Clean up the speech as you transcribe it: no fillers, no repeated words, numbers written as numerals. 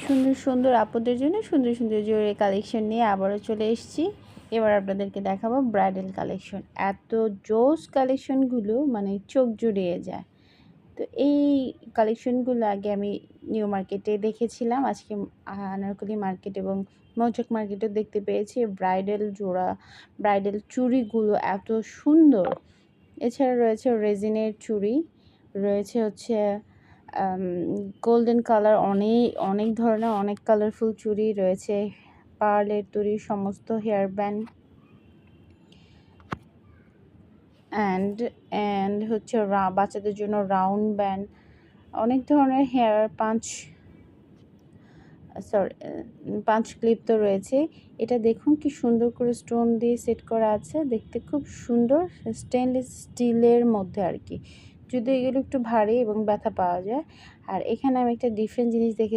সুন্দর সুন্দর আপুদের জন্য সুন্দর সুন্দর জুয়েলারি কালেকশন নিয়ে আবারও চলে এসেছি। এবার আপনাদেরকে দেখাবো ব্রাইডাল কালেকশন। এত জোস কালেকশনগুলো মানে চোখ জুড়িয়ে যায়। তো এই কালেকশনগুলো আগে আমি নিউ মার্কেটে দেখেছিলাম, আজকে আনারকলি মার্কেট এবং মৌচাক মার্কেটেও দেখতে পেয়েছি। ব্রাইডাল জোড়া, ব্রাইডাল চুড়িগুলো এত সুন্দর। এছাড়া রয়েছে রেজিনের চুড়ি, রয়েছে হচ্ছে গোল্ডেন কালার, অনেক ধরনের অনেক কালারফুল চুড়ি রয়েছে, পার্লের তৈরি সমস্ত হেয়ার ব্যান্ড অ্যান্ড হচ্ছে বাচ্চাদের জন্য রাউন্ড ব্যান্ড, অনেক ধরনের হেয়ার পাঁচ ক্লিপ তো রয়েছে। এটা দেখুন কি সুন্দর করে স্টোন দিয়ে সেট করা আছে, দেখতে খুব সুন্দর, স্টেনলেস স্টিলের মধ্যে আর কি, যদি এগুলো একটু ভারী এবং ব্যথা পাওয়া যায়। আর এখানে আমি একটা ডিফারেন্ট জিনিস দেখেছি।